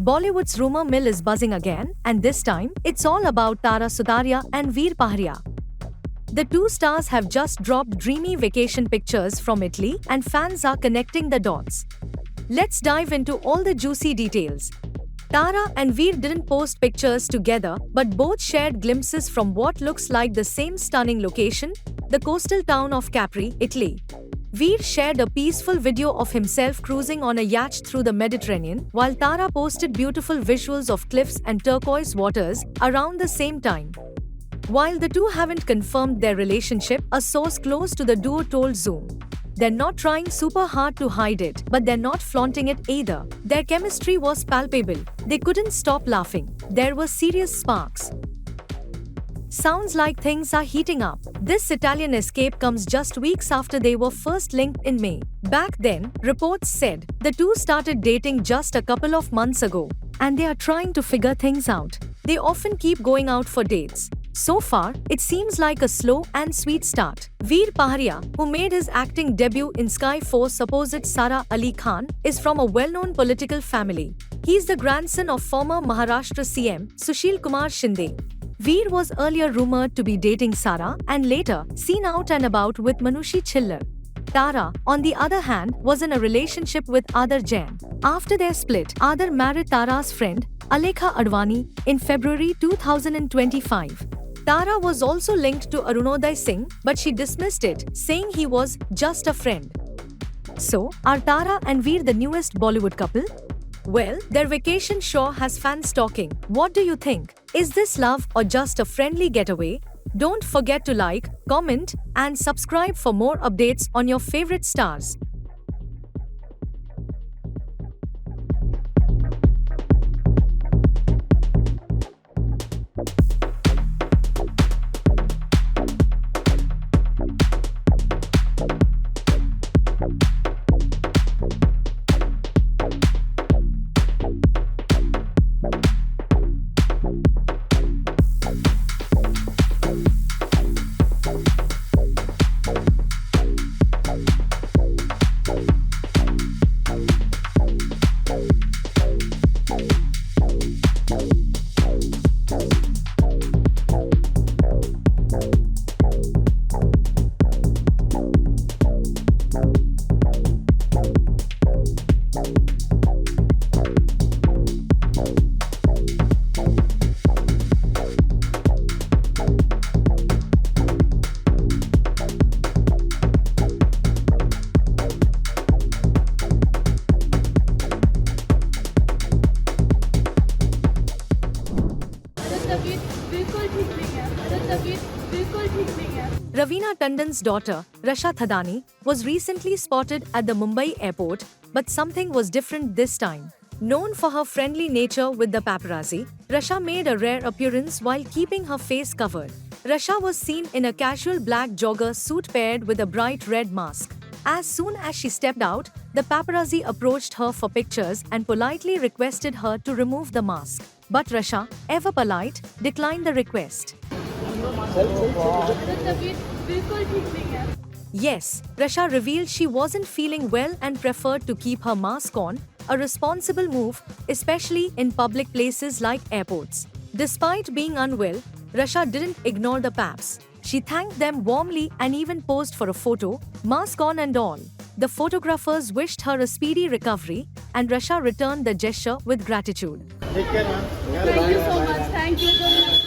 Bollywood's rumor mill is buzzing again, and this time, it's all about Tara Sutaria and Veer Paharia. The two stars have just dropped dreamy vacation pictures from Italy, and fans are connecting the dots. Let's dive into all the juicy details. Tara and Veer didn't post pictures together, but both shared glimpses from what looks like the same stunning location, the coastal town of Capri, Italy. Veer shared a peaceful video of himself cruising on a yacht through the Mediterranean, while Tara posted beautiful visuals of cliffs and turquoise waters around the same time. While the two haven't confirmed their relationship, a source close to the duo told Zoom. They're not trying super hard to hide it, but they're not flaunting it either. Their chemistry was palpable. They couldn't stop laughing. There were serious sparks. Sounds like things are heating up. This Italian escape comes just weeks after they were first linked in May. Back then, reports said the two started dating just a couple of months ago, and they are trying to figure things out. They often keep going out for dates. So far, it seems like a slow and sweet start. Veer Paharia, who made his acting debut in Sky Force opposite Sara Ali Khan, is from a well-known political family. He's the grandson of former Maharashtra CM Sushil Kumar Shinde. Veer was earlier rumored to be dating Sara and later seen out and about with Manushi Chillar. Tara, on the other hand, was in a relationship with Aadar Jain. After their split, Aadar married Tara's friend, Alekha Advani, in February 2025. Tara was also linked to Arunoday Singh, but she dismissed it, saying he was just a friend. So, are Tara and Veer the newest Bollywood couple? Well, their vacation sure has fans talking. What do you think? Is this love or just a friendly getaway? Don't forget to like, comment, and subscribe for more updates on your favorite stars. Raveena Tandon's daughter, Rasha Thadani, was recently spotted at the Mumbai airport, but something was different this time. Known for her friendly nature with the paparazzi, Rasha made a rare appearance while keeping her face covered. Rasha was seen in a casual black jogger suit paired with a bright red mask. As soon as she stepped out, the paparazzi approached her for pictures and politely requested her to remove the mask. But Rasha, ever polite, declined the request. Yes, Rasha revealed she wasn't feeling well and preferred to keep her mask on, a responsible move, especially in public places like airports. Despite being unwell, Rasha didn't ignore the paps. She thanked them warmly and even posed for a photo, mask on and all. The photographers wished her a speedy recovery, and Rasha returned the gesture with gratitude. Thank you so much. Thank you so much.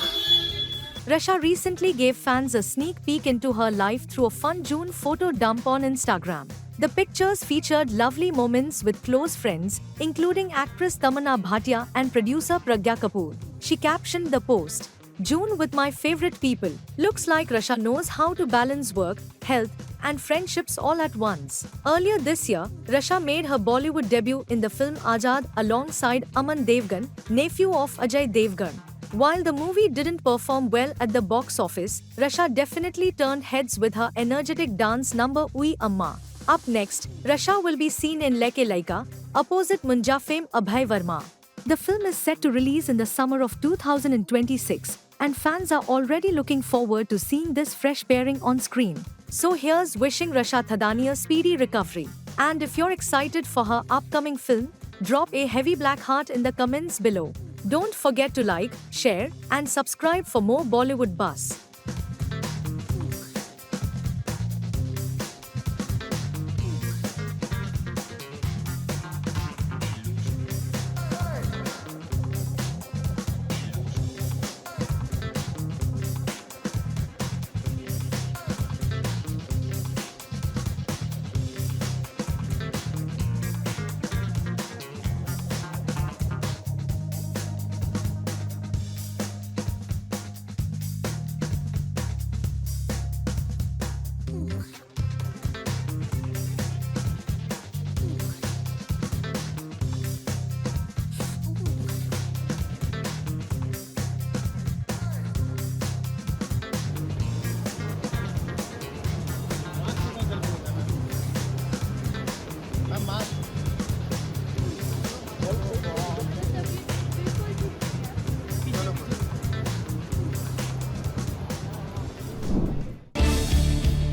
Rasha recently gave fans a sneak peek into her life through a fun June photo dump on Instagram. The pictures featured lovely moments with close friends, including actress Tamanna Bhatia and producer Pragya Kapoor. She captioned the post, "June with my favorite people." Looks like Rasha knows how to balance work, health, and friendships all at once. Earlier this year, Rasha made her Bollywood debut in the film Azad alongside Aman Devgan, nephew of Ajay Devgan. While the movie didn't perform well at the box office, Rasha definitely turned heads with her energetic dance number Ui Amma. Up next, Rasha will be seen in Leke Laika, opposite Munja fame Abhay Verma. The film is set to release in the summer of 2026, and fans are already looking forward to seeing this fresh pairing on screen. So here's wishing Rasha Thadani a speedy recovery. And if you're excited for her upcoming film, Drop a heavy black heart in the comments below. Don't forget to like, share, and subscribe for more Bollywood buzz.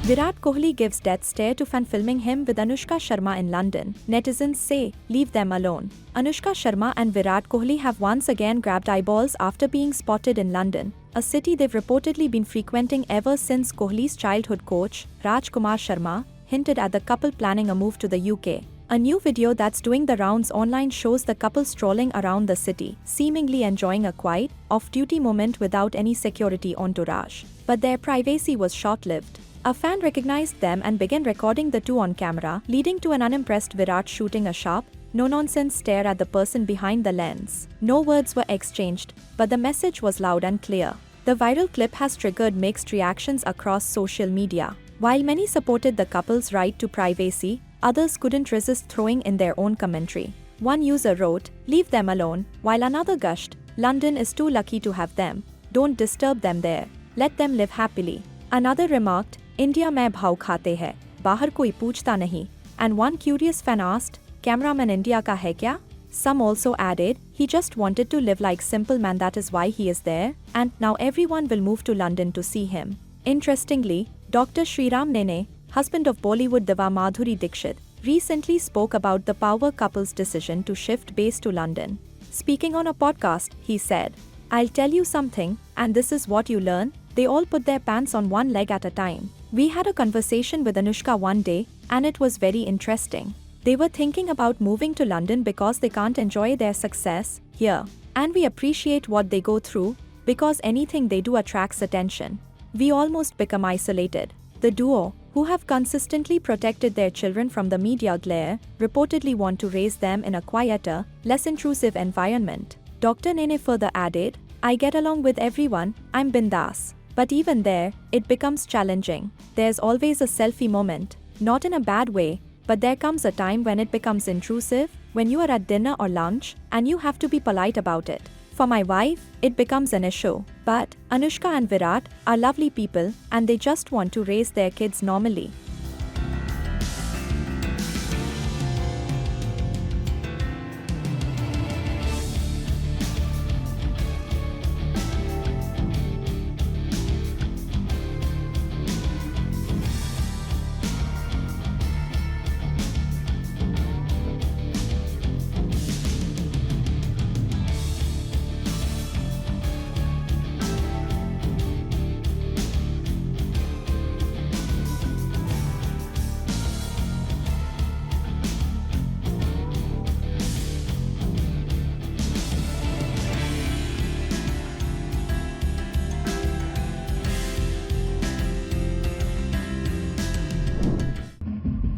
Virat Kohli gives death stare to fan filming him with Anushka Sharma in London. Netizens say, leave them alone. Anushka Sharma and Virat Kohli have once again grabbed eyeballs after being spotted in London, a city they've reportedly been frequenting ever since Kohli's childhood coach, Rajkumar Sharma, hinted at the couple planning a move to the UK. A new video that's doing the rounds online shows the couple strolling around the city, seemingly enjoying a quiet, off-duty moment without any security entourage. But their privacy was short-lived. A fan recognized them and began recording the two on camera, leading to an unimpressed Virat shooting a sharp, no-nonsense stare at the person behind the lens. No words were exchanged, but the message was loud and clear. The viral clip has triggered mixed reactions across social media. While many supported the couple's right to privacy, others couldn't resist throwing in their own commentary. One user wrote, "Leave them alone," while another gushed, "London is too lucky to have them. Don't disturb them there. Let them live happily." Another remarked, "India mein bhau khate hai, bahar koi पूछता nahi." And one curious fan asked, "Cameraman India ka hai kya?" Some also added, "He just wanted to live like simple man, that is why he is there, and now everyone will move to London to see him." Interestingly, Dr. Sriram Nene, husband of Bollywood diva Madhuri Dixit, recently spoke about the power couple's decision to shift base to London. Speaking on a podcast, he said, "I'll tell you something, and this is what you learn. They all put their pants on one leg at a time." We had a conversation with Anushka one day, and it was very interesting. They were thinking about moving to London because they can't enjoy their success here. And we appreciate what they go through, because anything they do attracts attention. We almost become isolated. The duo, who have consistently protected their children from the media glare, reportedly want to raise them in a quieter, less intrusive environment. Dr. Nene further added, "I get along with everyone, I'm bindas. But even there, it becomes challenging. There's always a selfie moment, not in a bad way, but there comes a time when it becomes intrusive, when you are at dinner or lunch, and you have to be polite about it. For my wife, it becomes an issue. But Anushka and Virat are lovely people, and they just want to raise their kids normally."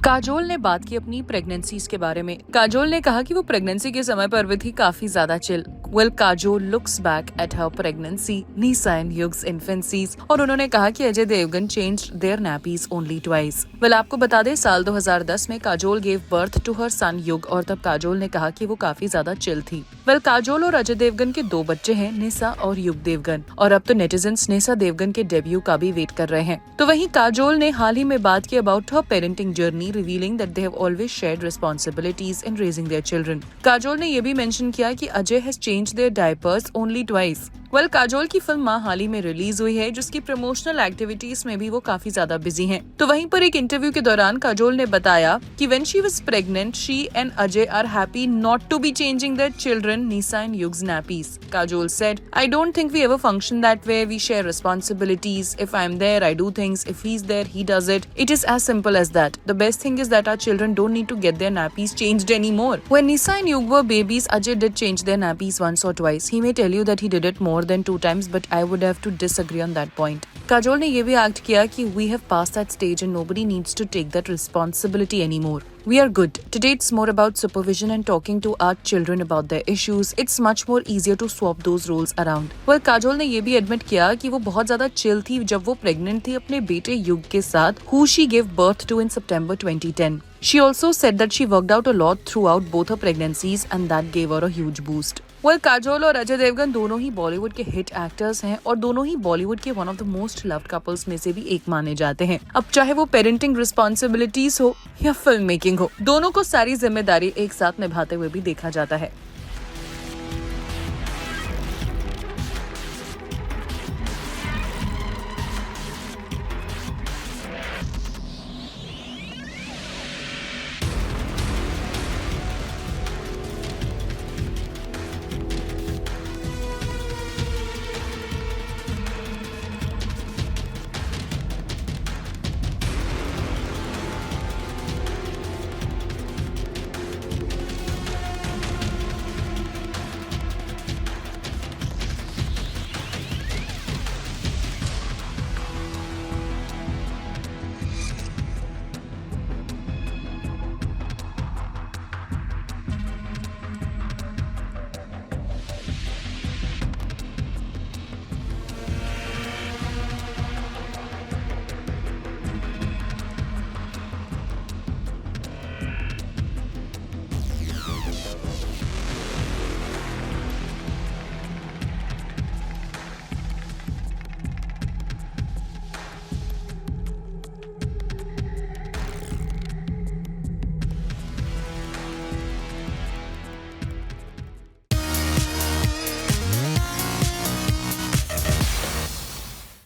Kajol ने बात की अपनी pregnancies के बारे में। काजोल ने कहा कि वो प्रेगनेंसी के समय पर भी थी काफी ज्यादा chill. Well, Kajol looks back at her pregnancy, Nisa and Yug's infancies, और उन्होंने कहा कि Ajay Devgan changed their nappies only twice. Well, आपको बता दें साल 2010 में Kajol gave birth to her son युग, और तब काजोल ने कहा कि वो काफी ज्यादा चिल थी। Well, काजोल और अजय देवगन के 2 बच्चे हैं, निसा और युग देवगन, और अब तो नेटिजन्स निसा देवगन के डेब्यू का भी वेट कर रहे हैं। तो वहीं काजोल ने हाल ही में बात की about her parenting journey, revealing that they have always shared responsibilities in raising their children. Kajol ने ये भी मेंशन किया कि Ajay has changed there diapers only twice. Well Kajol की फिल्म माँ हाल ही में रिलीज हुई है, जिसकी प्रमोशनल एक्टिविटीज में भी वो काफी ज्यादा बिजी हैं। तो वहीं पर एक इंटरव्यू के दौरान काजोल ने बताया कि when she was pregnant she and Ajay are happy not to be changing their children Nysa and Yug's nappies. Kajol said, I don't think we ever function that way. We share responsibilities. If I'm there, I do things. If he's there, he does it. It is as simple as that. The best thing is that our children don't need to get their nappies changed anymore. When Nisa and Yug were babies, Ajay did change their nappies once or twice. He may tell you that he did it more than 2 times, but I would have to disagree on that point. Kajol ने ये भी act किया कि we have passed that stage and nobody needs to take that responsibility anymore. We are good. Today it's more about supervision and talking to our children about their issues. It's much more easier to swap those roles around. Well, Kajol ने ये भी admit किया कि वो बहुत ज्यादा chill थी जब वो प्रेग्नेंट थी अपने बेटे युग के साथ, who she gave birth to in September 2010. She also said that she worked out a lot throughout both her pregnancies and that gave her a huge boost. Well, Kajol और अजय देवगन दोनों ही बॉलीवुड के हिट एक्टर्स हैं और दोनों ही बॉलीवुड के one of the most loved couples में से भी एक माने जाते हैं। अब चाहे वो पेरेंटिंग रिस्पॉन्सिबिलिटीज हो या फिल्म मेकिंग हो, दोनों को सारी जिम्मेदारी एक साथ निभाते हुए भी देखा जाता है।